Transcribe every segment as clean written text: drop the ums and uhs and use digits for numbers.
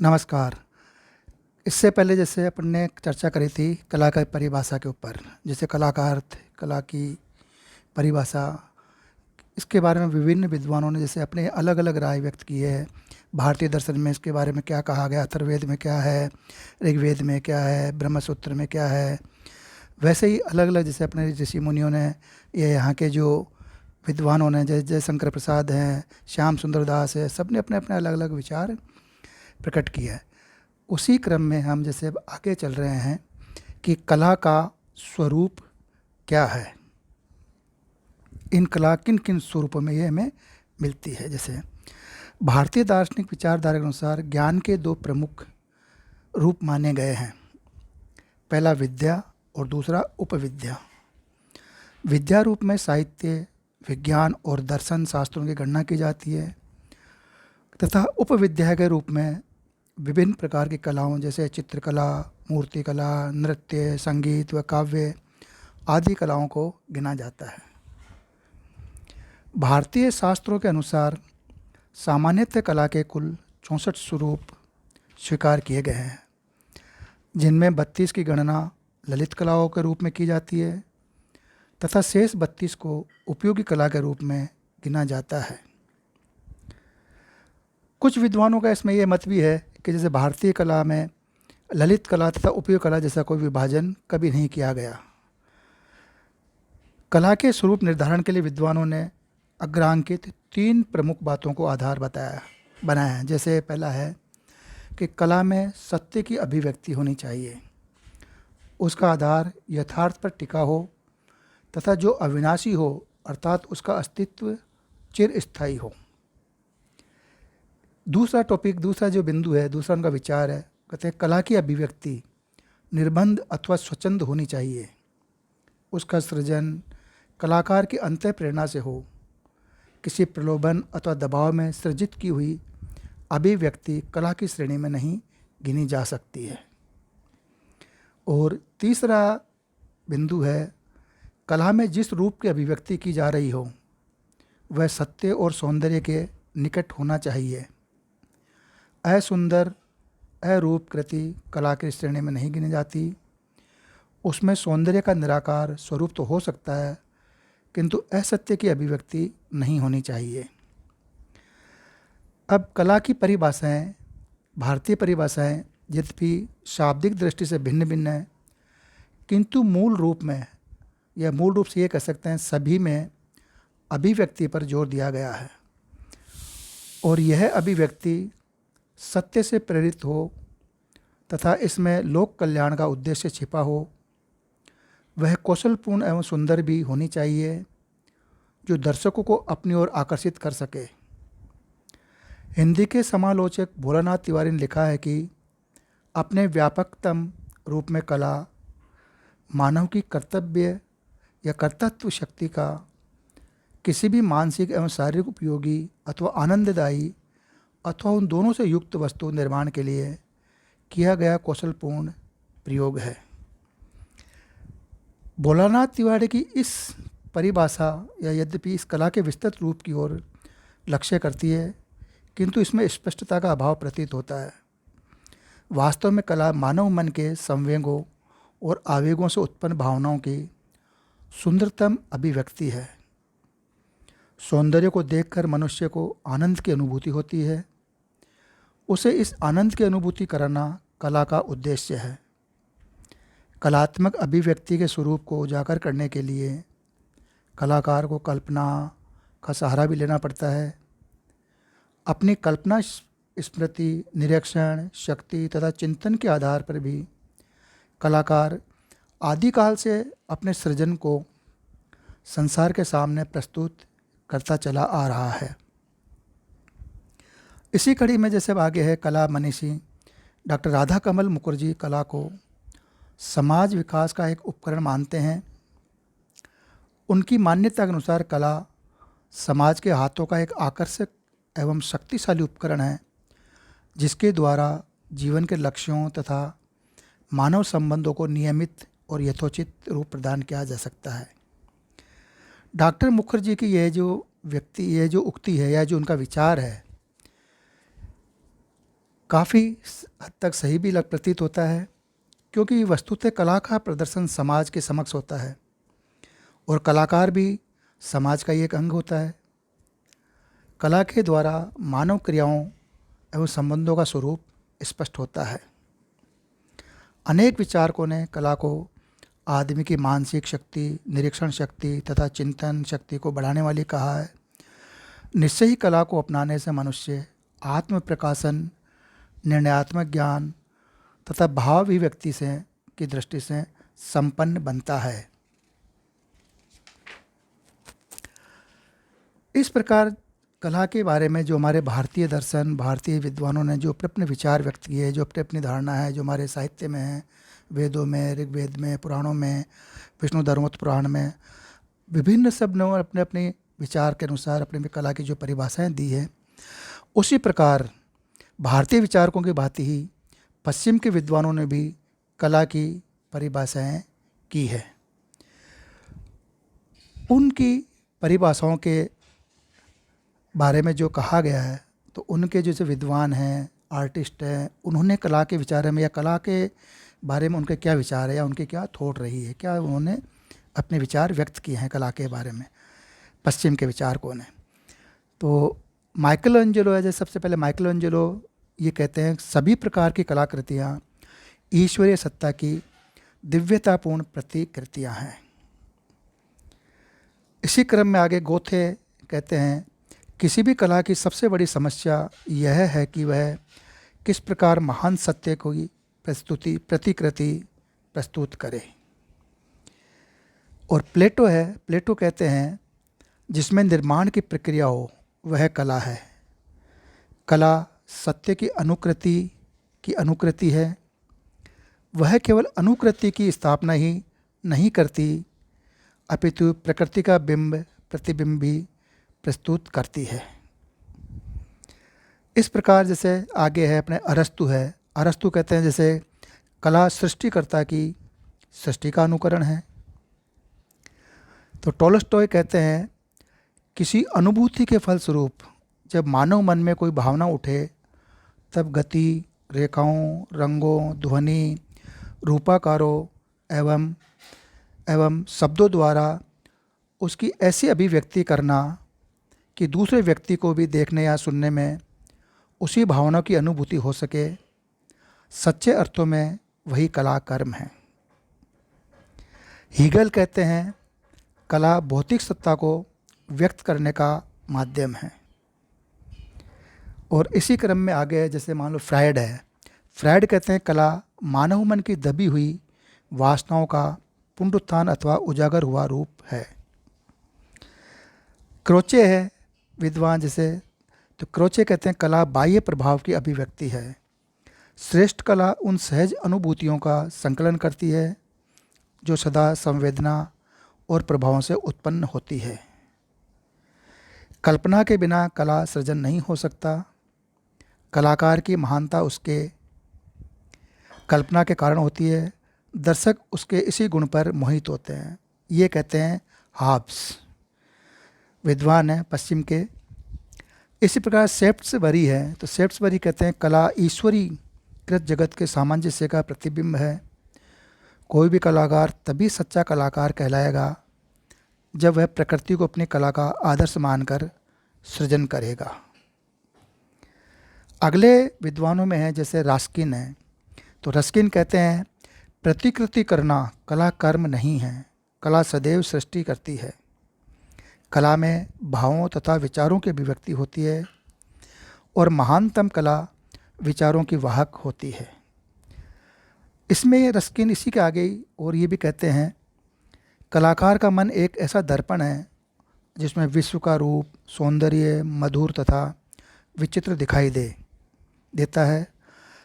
नमस्कार। इससे पहले जैसे अपन ने चर्चा करी थी कला की परिभाषा के ऊपर, जैसे कला का अर्थ, कला की परिभाषा, इसके बारे में विभिन्न विद्वानों ने जैसे अपने अलग अलग राय व्यक्त की है। भारतीय दर्शन में इसके बारे में क्या कहा गया, अथर्ववेद में क्या है, ऋग्वेद में क्या है, ब्रह्मसूत्र में क्या है। वैसे ही अलग अलग जैसे अपने ऋषि मुनियों ने, ये यहाँ के जो विद्वानों ने, जय जय शंकर प्रसाद हैं, श्याम सुंदर दास है, सब ने अपने अपने अलग अलग विचार प्रकट किया है। उसी क्रम में हम जैसे अब आगे चल रहे हैं कि कला का स्वरूप क्या है, इन कला किन किन स्वरूपों में ये हमें मिलती है। जैसे भारतीय दार्शनिक विचारधारा के अनुसार ज्ञान के दो प्रमुख रूप माने गए हैं, पहला विद्या और दूसरा उपविद्या। विद्या रूप में साहित्य, विज्ञान और दर्शन शास्त्रों की गणना की जाती है तथा उपविद्या के रूप में विभिन्न प्रकार की कलाओं जैसे चित्रकला, मूर्तिकला, नृत्य, संगीत व काव्य आदि कलाओं को गिना जाता है। भारतीय शास्त्रों के अनुसार सामान्यतः कला के कुल 64 स्वरूप स्वीकार किए गए हैं, जिनमें 32 की गणना ललित कलाओं के रूप में की जाती है तथा शेष 32 को उपयोगी कला के रूप में गिना जाता है। कुछ विद्वानों का इसमें यह मत भी है कि जैसे भारतीय कला में ललित कला तथा उपयोग कला जैसा कोई विभाजन कभी नहीं किया गया। कला के स्वरूप निर्धारण के लिए विद्वानों ने अग्रांकित 3 प्रमुख बातों को आधार बनाया है। जैसे पहला है कि कला में सत्य की अभिव्यक्ति होनी चाहिए, उसका आधार यथार्थ पर टिका हो तथा जो अविनाशी हो, अर्थात उसका अस्तित्व चिरस्थायी हो। दूसरा जो बिंदु है, दूसरा उनका विचार है, कहते हैं कला की अभिव्यक्ति निर्बंध अथवा स्वच्छंद होनी चाहिए, उसका सृजन कलाकार की अंतः प्रेरणा से हो, किसी प्रलोभन अथवा दबाव में सृजित की हुई अभिव्यक्ति कला की श्रेणी में नहीं गिनी जा सकती है। और तीसरा बिंदु है कला में जिस रूप की अभिव्यक्ति की जा रही हो वह सत्य और सौंदर्य के निकट होना चाहिए। असुंदर, अरूप कृति कला की श्रेणी में नहीं गिनी जाती। उसमें सौंदर्य का निराकार स्वरूप तो हो सकता है, किंतु असत्य की अभिव्यक्ति नहीं होनी चाहिए। अब कला की परिभाषाएं, भारतीय परिभाषाएं यद्यपि शाब्दिक दृष्टि से भिन्न भिन्न है, किंतु मूल रूप से ये कह सकते हैं सभी में अभिव्यक्ति पर जोर दिया गया है। और यह अभिव्यक्ति सत्य से प्रेरित हो तथा इसमें लोक कल्याण का उद्देश्य छिपा हो। वह कौशलपूर्ण एवं सुंदर भी होनी चाहिए, जो दर्शकों को अपनी ओर आकर्षित कर सके। हिंदी के समालोचक भोलानाथ तिवारी ने लिखा है कि अपने व्यापकतम रूप में कला मानव की कर्तव्य या कर्तृत्व शक्ति का किसी भी मानसिक एवं शारीरिक उपयोगी अथवा आनंददायी अथवा उन दोनों से युक्त वस्तु निर्माण के लिए किया गया कौशलपूर्ण प्रयोग है। भोलानाथ तिवारी की इस परिभाषा या यद्यपि इस कला के विस्तृत रूप की ओर लक्ष्य करती है, किंतु इसमें स्पष्टता का अभाव प्रतीत होता है। वास्तव में कला मानव मन के संवेगों और आवेगों से उत्पन्न भावनाओं की सुंदरतम अभिव्यक्ति है। सौंदर्य को देखकर मनुष्य को आनंद की अनुभूति होती है। उसे इस आनंद की अनुभूति कराना कला का उद्देश्य है। कलात्मक अभिव्यक्ति के स्वरूप को उजागर करने के लिए कलाकार को कल्पना का सहारा भी लेना पड़ता है। अपनी कल्पना, स्मृति, निरीक्षण शक्ति तथा चिंतन के आधार पर भी कलाकार आदिकाल से अपने सृजन को संसार के सामने प्रस्तुत करता चला आ रहा है। इसी कड़ी में जैसे आगे है, कला मनीषी डॉक्टर राधा कमल मुखर्जी कला को समाज विकास का एक उपकरण मानते हैं। उनकी मान्यता के अनुसार कला समाज के हाथों का एक आकर्षक एवं शक्तिशाली उपकरण है, जिसके द्वारा जीवन के लक्ष्यों तथा मानव संबंधों को नियमित और यथोचित रूप प्रदान किया जा सकता है। डॉक्टर मुखर्जी की यह जो उक्ति है या जो उनका विचार है, काफ़ी हद तक सही भी लग प्रतीत होता है, क्योंकि वस्तुतः कला का प्रदर्शन समाज के समक्ष होता है और कलाकार भी समाज का ही एक अंग होता है। कला के द्वारा मानव क्रियाओं एवं संबंधों का स्वरूप स्पष्ट होता है। अनेक विचारकों ने कला को आदमी की मानसिक शक्ति, निरीक्षण शक्ति तथा चिंतन शक्ति को बढ़ाने वाली कहा है। निश्चय ही कला को अपनाने से मनुष्य आत्म प्रकाशन, निर्णयात्मक ज्ञान तथा भाव अभिव्यक्ति से की दृष्टि से संपन्न बनता है। इस प्रकार कला के बारे में जो हमारे भारतीय दर्शन, भारतीय विद्वानों ने जो अपने अपने विचार व्यक्त किए, जो अपनी अपनी धारणा है, जो हमारे साहित्य में है, वेदों में, ऋग्वेद में, पुराणों में, विष्णु धर्मोत्तर पुराण में, विभिन्न सब ने अपने अपने विचार के अनुसार अपने कला की जो परिभाषाएं दी है, उसी प्रकार भारतीय विचारकों की भांति ही पश्चिम के विद्वानों ने भी कला की परिभाषाएं की है। उनकी परिभाषाओं के बारे में जो कहा गया है, तो उनके जैसे विद्वान हैं, आर्टिस्ट हैं, उन्होंने कला के विचार में या कला के बारे में उनके क्या विचार है या उनकी क्या थॉट रही है, क्या उन्होंने अपने विचार व्यक्त किए हैं कला के बारे में पश्चिम के विचारकों ने। तो माइकल एंजेलो है, जैसे सबसे पहले माइकल एंजेलो ये कहते हैं सभी प्रकार की कलाकृतियाँ ईश्वरीय सत्ता की दिव्यतापूर्ण प्रतिकृतियाँ हैं। इसी क्रम में आगे गोथे कहते हैं किसी भी कला की सबसे बड़ी समस्या यह है कि वह किस प्रकार महान सत्य को प्रतिकृति प्रस्तुत करे। और प्लेटो है, प्लेटो कहते हैं जिसमें निर्माण की प्रक्रिया हो वह कला है। कला सत्य की अनुकृति है। वह केवल अनुकृति की स्थापना ही नहीं करती, अपितु प्रकृति का प्रतिबिंब भी प्रस्तुत करती है। इस प्रकार जैसे आगे है अपने अरस्तु है, अरस्तु कहते हैं जैसे कला सृष्टिकर्ता की सृष्टि का अनुकरण है। तो टोल्स्टॉय कहते हैं किसी अनुभूति के फलस्वरूप जब मानव मन में कोई भावना उठे, तब गति, रेखाओं, रंगों, ध्वनि, रूपाकारों एवं शब्दों द्वारा उसकी ऐसी अभिव्यक्ति करना कि दूसरे व्यक्ति को भी देखने या सुनने में उसी भावना की अनुभूति हो सके, सच्चे अर्थों में वही कला कर्म है। हीगल कहते हैं कला भौतिक सत्ता को व्यक्त करने का माध्यम है। और इसी क्रम में आगे जैसे मान लो फ्रायड है, फ्रायड कहते हैं कला मानव मन की दबी हुई वासनाओं का पुनरुत्थान अथवा उजागर हुआ रूप है। क्रोचे है विद्वान जैसे, तो क्रोचे कहते हैं कला बाह्य प्रभाव की अभिव्यक्ति है। श्रेष्ठ कला उन सहज अनुभूतियों का संकलन करती है जो सदा संवेदना और प्रभावों से उत्पन्न होती है। कल्पना के बिना कला सृजन नहीं हो सकता। कलाकार की महानता उसके कल्पना के कारण होती है। दर्शक उसके इसी गुण पर मोहित होते हैं। ये कहते हैं हाब्स, विद्वान हैं पश्चिम के। इसी प्रकार सेप्ट्सबरी है, तो सेप्ट्सबरी कहते हैं कला ईश्वरी कृत जगत के सामंजस्य का प्रतिबिंब है। कोई भी कलाकार तभी सच्चा कलाकार कहलाएगा जब वह प्रकृति को अपनी कला का आदर्श मानकर सृजन करेगा। अगले विद्वानों में है जैसे रस्किन है, तो रस्किन कहते हैं प्रतिकृति करना कला कर्म नहीं है, कला सदैव सृष्टि करती है। कला में भावों तथा विचारों की अभिव्यक्ति होती है और महानतम कला विचारों की वाहक होती है। इसमें रस्किन इसी के आगे और ये भी कहते हैं कलाकार का मन एक ऐसा दर्पण है जिसमें विश्व का रूप, सौंदर्य, मधुर तथा विचित्र दिखाई देता है।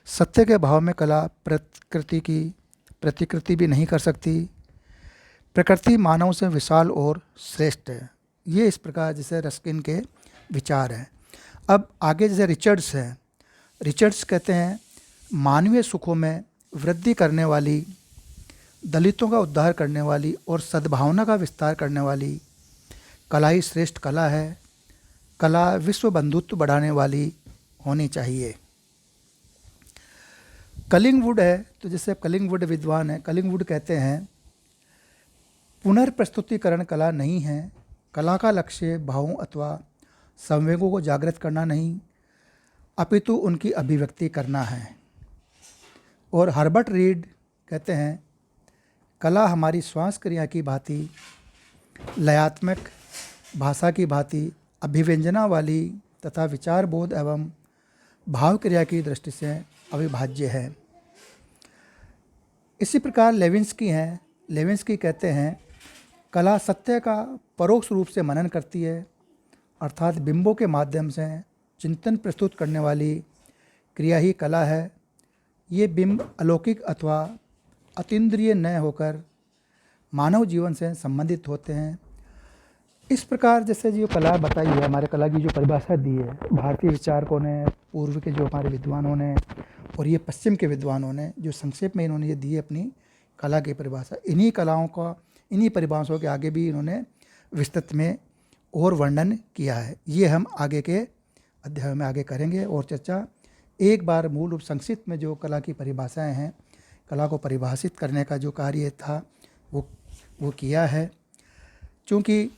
सत्य के भाव में कला प्रकृति की प्रतिकृति भी नहीं कर सकती। प्रकृति मानव से विशाल और श्रेष्ठ है। ये इस प्रकार जैसे रस्किन के विचार हैं। अब आगे जैसे रिचर्ड्स हैं, रिचर्ड्स कहते हैं मानवीय सुखों में वृद्धि करने वाली, दलितों का उद्धार करने वाली और सद्भावना का विस्तार करने वाली कला ही श्रेष्ठ कला है। कला विश्व बंधुत्व बढ़ाने वाली होनी चाहिए। कलिंगवुड है, तो जैसे कलिंगवुड विद्वान है, कलिंगवुड कहते हैं पुनर्प्रस्तुतिकरण कला नहीं है। कला का लक्ष्य भावों अथवा संवेगों को जागृत करना नहीं, अपितु उनकी अभिव्यक्ति करना है। और हर्बर्ट रीड कहते हैं कला हमारी श्वास क्रिया की भांति, लयात्मक भाषा की भांति अभिव्यंजना वाली तथा विचार बोध एवं भाव क्रिया की दृष्टि से अविभाज्य है। इसी प्रकार लेविंस्की कहते हैं कला सत्य का परोक्ष रूप से मनन करती है, अर्थात बिंबों के माध्यम से चिंतन प्रस्तुत करने वाली क्रिया ही कला है। ये बिंब अलौकिक अथवा अतीन्द्रिय न होकर मानव जीवन से संबंधित होते हैं। इस प्रकार जैसे जो कला बताई है, हमारे कला की जो परिभाषा दी है भारतीय विचारकों ने, पूर्व के जो हमारे विद्वानों ने और ये पश्चिम के विद्वानों ने, जो संक्षेप में इन्होंने ये दी है अपनी कला की परिभाषा, इन्हीं कलाओं का, इन्हीं परिभाषाओं के आगे भी इन्होंने विस्तृत में और वर्णन किया है। ये हम आगे के अध्याय में आगे करेंगे और चर्चा। एक बार मूल रूप संक्षिप्त में जो कला की परिभाषाएं हैं, कला को परिभाषित करने का जो कार्य था वो किया है। चूँकि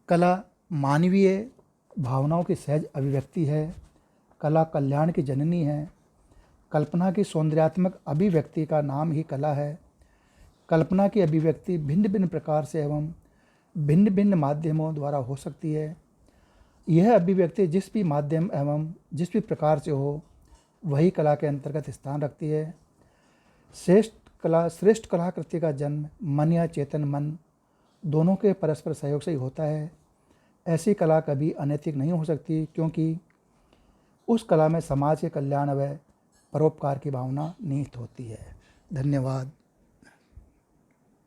कला मानवीय भावनाओं की सहज अभिव्यक्ति है, कला कल्याण की जननी है, कल्पना की सौंदर्यात्मक अभिव्यक्ति का नाम ही कला है। कल्पना की अभिव्यक्ति भिन्न भिन्न प्रकार से एवं भिन्न भिन्न माध्यमों द्वारा हो सकती है। यह अभिव्यक्ति जिस भी माध्यम एवं जिस भी प्रकार से हो वही कला के अंतर्गत स्थान रखती है। श्रेष्ठ कलाकृति का जन्म मन या चेतन मन दोनों के परस्पर सहयोग से ही होता है। ऐसी कला कभी अनैतिक नहीं हो सकती, क्योंकि उस कला में समाज के कल्याण व परोपकार की भावना निहित होती है। धन्यवाद।